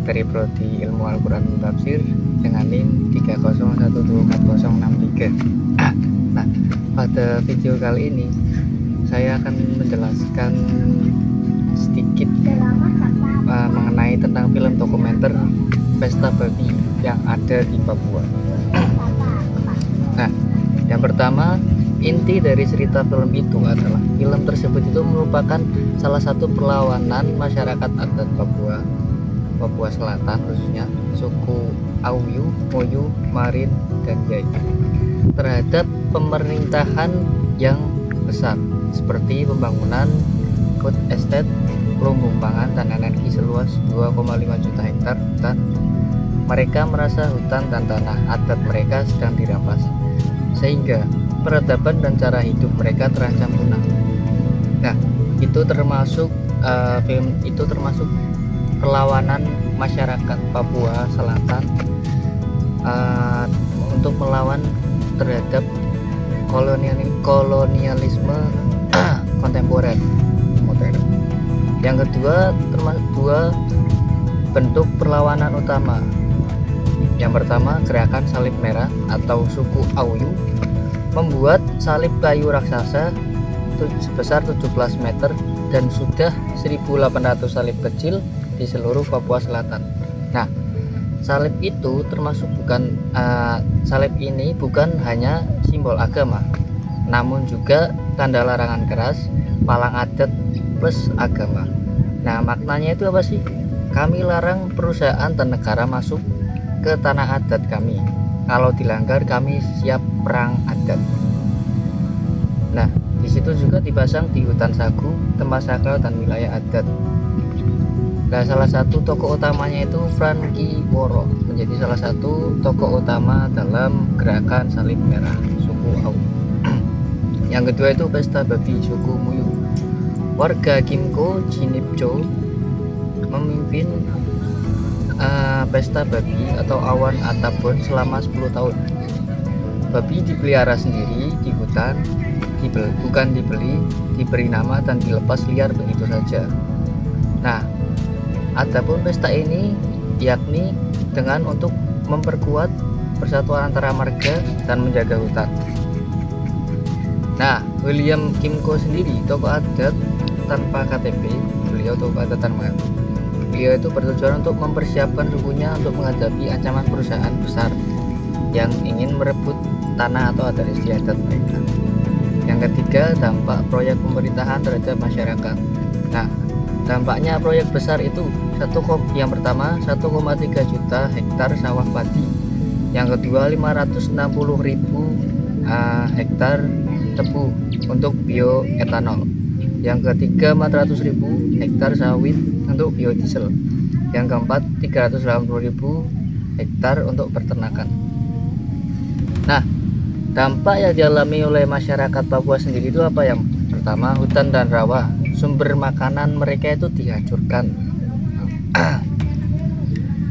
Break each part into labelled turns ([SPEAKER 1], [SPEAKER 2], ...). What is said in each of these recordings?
[SPEAKER 1] dari Prodi Ilmu Al-Quran dan Tafsir dengan NIM 3012403. Nah, pada video kali ini saya akan menjelaskan sedikit mengenai tentang film dokumenter Pesta Babi yang ada di Papua. Nah, yang pertama, inti dari cerita film itu adalah film tersebut itu merupakan salah satu perlawanan masyarakat adat Papua Selatan, khususnya suku Auyu, Moyu, Marin, dan Yai terhadap pemerintahan yang besar seperti pembangunan food estate, lumbung pangan, dan energi seluas 2,5 juta hektar hutan. Mereka merasa hutan dan tanah adat mereka sedang dirampas, sehingga peradaban dan cara hidup mereka terancam punah. Nah, itu termasuk film itu termasuk perlawanan masyarakat Papua Selatan untuk melawan terhadap kolonialisme kontemporer modern. Yang kedua, termasuk dua bentuk perlawanan utama. Yang pertama, gerakan salib merah atau suku Auyu membuat salib kayu raksasa sebesar 17 meter dan sudah 1.800 salib kecil di seluruh Papua Selatan. Nah, salib itu salib ini bukan hanya simbol agama, namun juga tanda larangan keras, palang adat plus agama. Nah, maknanya itu apa sih? Kami larang perusahaan dan negara masuk ke tanah adat kami. Kalau dilanggar, kami siap perang adat. Nah, di situ juga dipasang di hutan sagu, tempat sakral dan wilayah adat. Nah, salah satu tokoh utamanya itu Franky Woro, menjadi salah satu tokoh utama dalam gerakan salib merah suku Au. Yang kedua itu Pesta Babi suku Muyu. Warga Kimko Jinipcho memimpin pesta babi atau awan atabon selama 10 tahun. Babi dipelihara sendiri di hutan, bukan dibeli, diberi nama dan dilepas liar begitu saja. Nah, adapun pesta ini yakni dengan untuk memperkuat persatuan antara marga dan menjaga hutan. Nah, William Kimko sendiri tokoh adat tanpa KTP. Beliau tokoh adat tanpa KTP. Beliau itu bertujuan untuk mempersiapkan sukunya untuk menghadapi ancaman perusahaan besar yang ingin merebut tanah atau adat istiadat mereka. Yang ketiga, dampak proyek pemerintahan terhadap masyarakat. Nah, dampaknya proyek besar itu yang pertama 1,3 juta hektar sawah padi. Yang kedua 560.000 hektar tebu untuk bioetanol. Yang ketiga 400.000 hektar sawit untuk biodiesel. Yang keempat 380.000 hektar untuk peternakan. Nah, dampak yang dialami oleh masyarakat Papua sendiri itu apa? Yang pertama, hutan dan rawa, sumber makanan mereka itu dihancurkan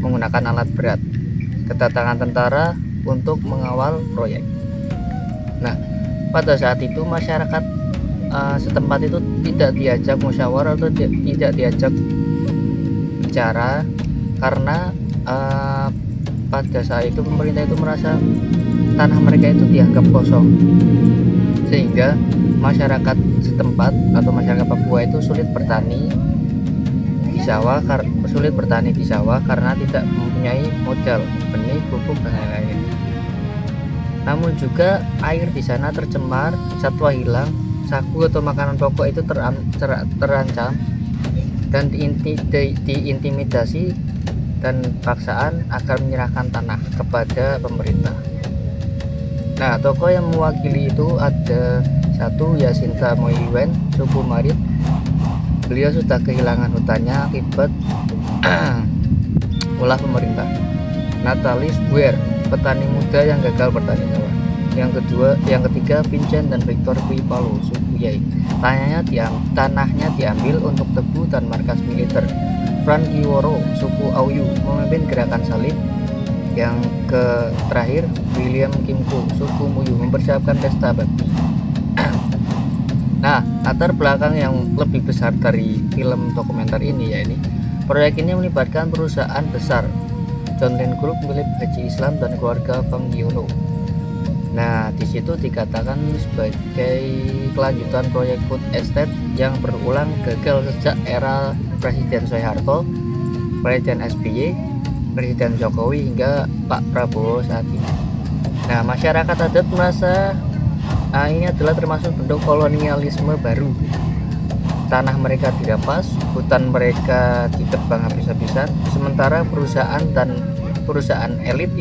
[SPEAKER 1] menggunakan alat berat. Kedatangan tentara untuk mengawal proyek. Nah, pada saat itu masyarakat setempat itu tidak diajak musyawarah atau tidak diajak bicara karena pada saat itu pemerintah itu merasa tanah mereka itu dianggap kosong, sehingga masyarakat setempat atau masyarakat Papua itu sulit bertani di sawah karena tidak mempunyai modal benih, pupuk, dan lain-lain. Namun juga air di sana tercemar, satwa hilang, sagu atau makanan pokok itu terancam dan diintimidasi dan paksaan agar menyerahkan tanah kepada pemerintah. Nah, tokoh yang mewakili itu ada satu, Yasinta Moiwen, suku Marit. Beliau sudah kehilangan hutannya akibat ulah pemerintah. Natalis Buer, petani muda yang gagal bertani sawah. Yang ketiga Vincent dan Victor Puipalo, suku Yai. Tanahnya diambil untuk tebu dan markas militer. Franky Woro, suku Auyu, memimpin gerakan salib. Yang terakhir William Kimko, suku Muyu, mempersiapkan pesta babi. Nah, latar belakang yang lebih besar dari film dokumenter ini ya ini Proyek ini melibatkan perusahaan besar John Lynn Group milik Haji Islam dan keluarga Fangiono. Nah, di situ dikatakan sebagai kelanjutan proyek food estate yang berulang gagal sejak era Presiden Soeharto, Presiden SBY, Presiden Jokowi hingga Pak Prabowo saat ini. Nah, masyarakat adat merasa ini adalah termasuk bentuk kolonialisme baru. Tanah mereka dirampas, hutan mereka ditebang habis-habisan, sementara perusahaan elit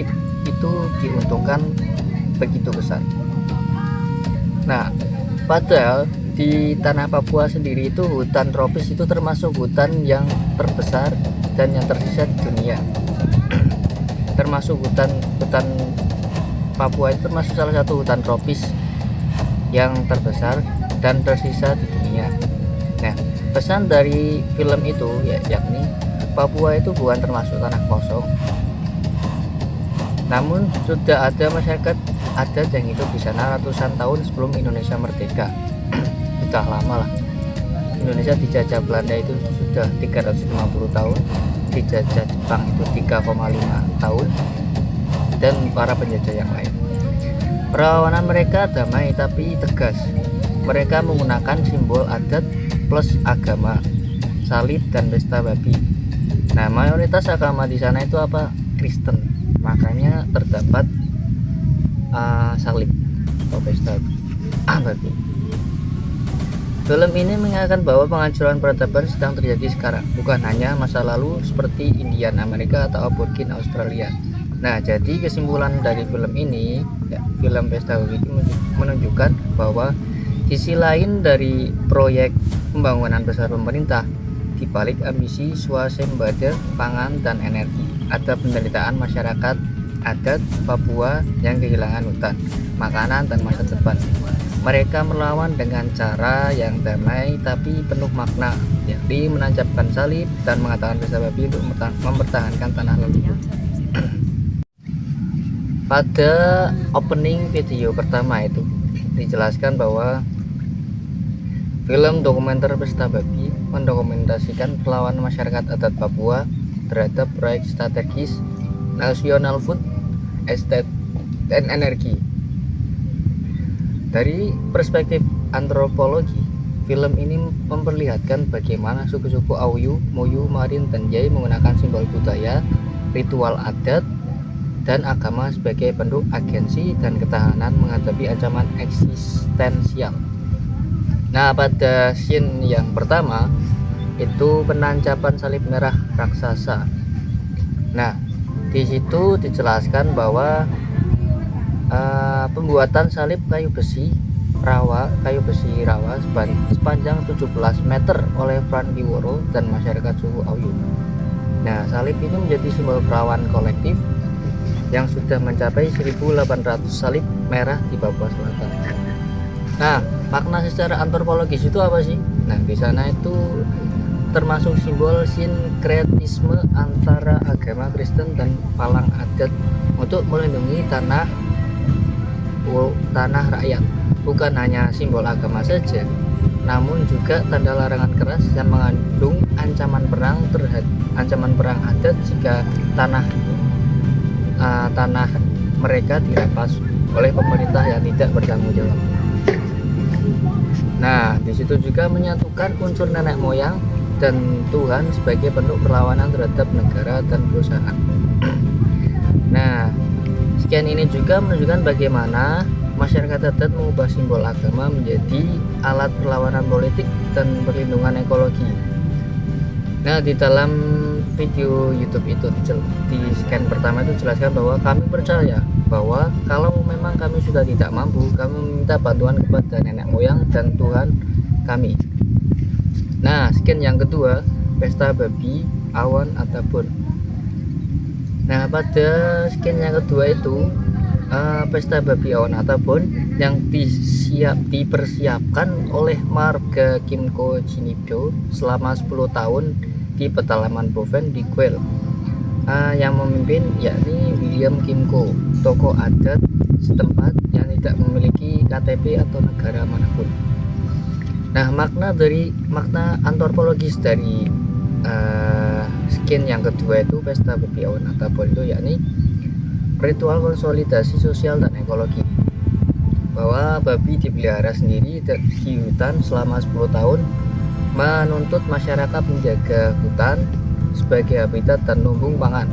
[SPEAKER 1] itu diuntungkan begitu besar. Nah, padahal di tanah Papua sendiri itu hutan tropis itu termasuk hutan yang terbesar dan yang tersisa di dunia. Termasuk hutan Papua itu termasuk salah satu hutan tropis yang terbesar dan tersisa di dunia. Nah, pesan dari film itu yakni Papua itu bukan termasuk tanah kosong. Namun sudah ada masyarakat adat yang hidup di sana ratusan tahun sebelum Indonesia merdeka. Sudah lama lah. Indonesia dijajah Belanda itu sudah 350 tahun, dijajah Jepang itu 3,5 tahun, dan para penjajah yang lain. Perlawanan mereka damai tapi tegas. Mereka menggunakan simbol adat plus agama, salib dan pesta babi. Nah, mayoritas agama di sana itu apa? Kristen. Makanya terdapat salib atau pesta babi. Film ini mengingatkan bahwa penghancuran peradaban sedang terjadi sekarang, bukan hanya masa lalu seperti Indian Amerika atau Aborigin Australia. Nah, jadi kesimpulan dari film ini, film Pesta Babi ini menunjukkan bahwa sisi lain dari proyek pembangunan besar pemerintah, di balik ambisi swasembada pangan dan energi, ada penderitaan masyarakat adat Papua yang kehilangan hutan, makanan, dan masa depan. Mereka melawan dengan cara yang damai tapi penuh makna, yakni menancapkan salib dan mengatakan pesta babi untuk mempertahankan tanah leluhur. Pada opening video pertama itu dijelaskan bahwa film dokumenter Pesta Babi mendokumentasikan perlawanan masyarakat adat Papua terhadap proyek strategis nasional food estate dan energi. Dari perspektif antropologi, film ini memperlihatkan bagaimana suku-suku Auyu, Muyu, Marin, dan Yai menggunakan simbol budaya, ritual adat, dan agama sebagai bentuk agensi dan ketahanan menghadapi ancaman eksistensial. Nah, pada scene yang pertama itu penancapan salib merah raksasa. Nah, di situ dijelaskan bahwa pembuatan salib kayu besi rawa sepanjang 17 meter oleh Fran Biworo dan masyarakat suku Auyu. Nah, salib ini menjadi simbol perlawanan kolektif yang sudah mencapai 1.800 salib merah di Papua Selatan. Nah, makna secara antropologis itu apa sih? Nah, di sana itu termasuk simbol sinkretisme antara agama Kristen dan palang adat untuk melindungi tanah rakyat. Bukan hanya simbol agama saja, namun juga tanda larangan keras yang mengandung ancaman perang adat jika tanah mereka dirampas oleh pemerintah yang tidak bertanggung jawab. Nah, di situ juga menyatukan unsur nenek moyang dan Tuhan sebagai bentuk perlawanan terhadap negara dan perusahaan. Nah, sekian ini juga menunjukkan bagaimana masyarakat adat mengubah simbol agama menjadi alat perlawanan politik dan perlindungan ekologi. Nah, di dalam video YouTube itu di scan pertama itu jelaskan bahwa kami percaya bahwa kalau memang kami sudah tidak mampu, kami meminta bantuan kepada nenek moyang dan Tuhan kami. Nah, scan yang kedua, Pesta Babi Awan Atabon. Nah, pada scan yang kedua itu Pesta Babi Awan Atabon yang dipersiapkan oleh marga Kimco Jinibdo selama 10 tahun di pedalaman Boven di Guel, yang memimpin yakni William Kimco, tokoh adat setempat yang tidak memiliki KTP atau negara manapun. Nah, makna antropologis dari skin yang kedua itu pesta babi Onatapon itu yakni ritual konsolidasi sosial dan ekologi, bahwa babi dipelihara sendiri di hutan selama 10 tahun, menuntut masyarakat menjaga hutan sebagai habitat dan lumbung pangan.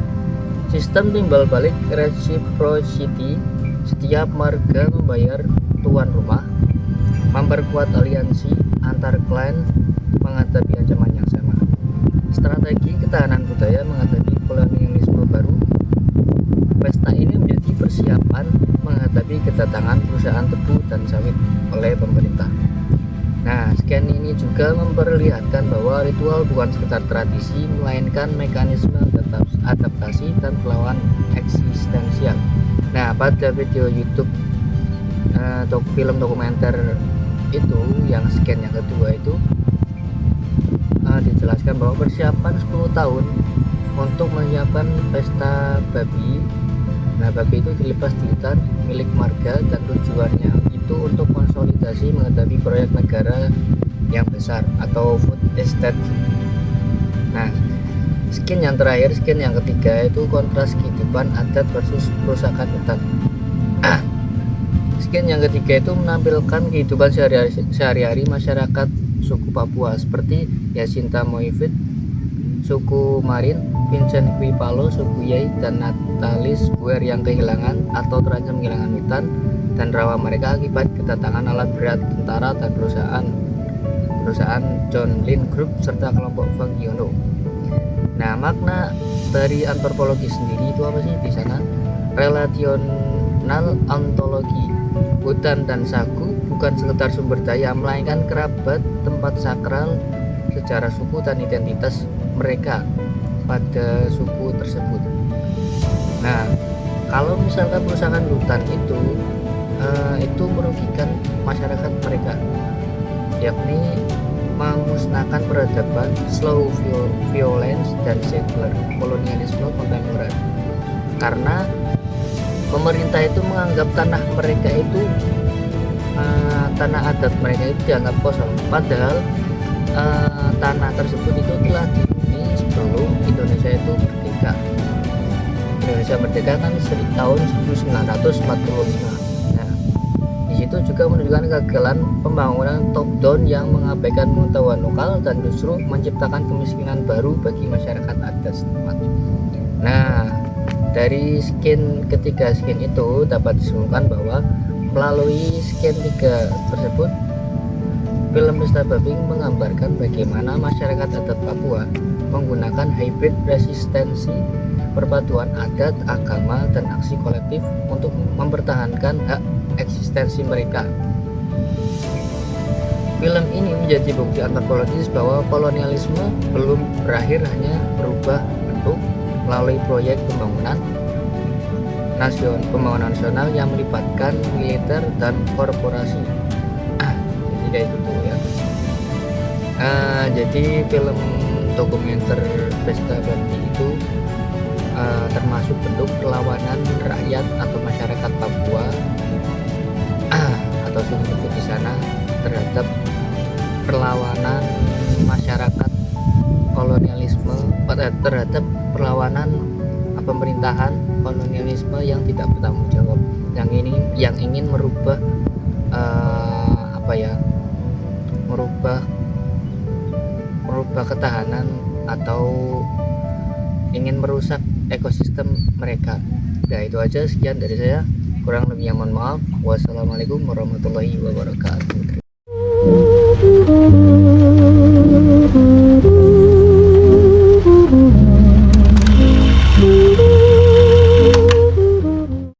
[SPEAKER 1] Sistem timbal balik reciprocity, setiap marga membayar tuan rumah, memperkuat aliansi antar klan menghadapi ancaman yang sama. Strategi ketahanan budaya menghadapi kolonialisme baru. Pesta ini menjadi persiapan menghadapi kedatangan perusahaan tebu dan sawit oleh pemerintah. Nah, scan ini juga memperlihatkan bahwa ritual bukan sekedar tradisi, melainkan mekanisme adaptasi dan perlawanan eksistensial. Nah, pada video YouTube film dokumenter itu yang scan yang kedua itu dijelaskan bahwa persiapan 10 tahun untuk menyiapkan pesta babi. Nah, babi itu dilepas di hutan milik marga dan tujuannya itu untuk konsolidasi menghadapi proyek negara yang besar atau food estate. Nah, skin yang terakhir, skin yang ketiga itu kontras kehidupan adat versus perusakan hutan. Skin yang ketiga itu menampilkan kehidupan sehari-hari masyarakat suku Papua seperti Jacinta Moifit, suku Marin, Vincent Quipalo, suku Yai, dan Natalis Buer yang kehilangan atau terancam kehilangan hutan dan rawa mereka akibat kedatangan alat berat tentara dan perusahaan John Lynn Group serta kelompok Fagiono. Nah, makna dari antropologi sendiri itu apa sih di sana? Relational ontologi. Hutan dan sagu bukan sekedar sumber daya, melainkan kerabat, tempat sakral, sejarah suku dan identitas mereka pada suku tersebut. Nah, kalau misalkan perusahaan hutan itu merugikan masyarakat mereka, yakni memusnahkan peradaban, slow violence, dan settler kolonialisme kontemporer. Karena pemerintah itu menganggap tanah mereka itu tanah adat mereka itu dianggap kosong, padahal tanah tersebut itu telah dihuni sebelum Indonesia itu merdeka. Indonesia merdeka kan tahun 1945. Nah, di situ juga menunjukkan kegagalan pembangunan top down yang mengabaikan pengetahuan lokal dan justru menciptakan kemiskinan baru bagi masyarakat adat setempat. Nah, dari ketiga skin itu dapat disimpulkan bahwa melalui skin 3 tersebut, film Pesta Babi menggambarkan bagaimana masyarakat adat Papua menggunakan hybrid resistensi, perpaduan adat, agama, dan aksi kolektif untuk mempertahankan hak eksistensi mereka. Film ini menjadi bukti antropologis bahwa kolonialisme belum berakhir hanya berubah bentuk melalui proyek pembangunan nasional yang melibatkan militer dan korporasi. Jadi kayak gitu ya. Jadi film dokumenter Pesta Babi itu termasuk bentuk perlawanan rakyat atau masyarakat Papua atau suku di sana terhadap perlawanan masyarakat kolonialisme, terhadap perlawanan pemerintahan kolonialisme yang tidak bertanggung jawab, yang ingin merubah merubah ketahanan atau ingin merusak ekosistem mereka. Nah, itu aja, sekian dari saya, kurang lebihnya mohon maaf. Wassalamualaikum warahmatullahi wabarakatuh.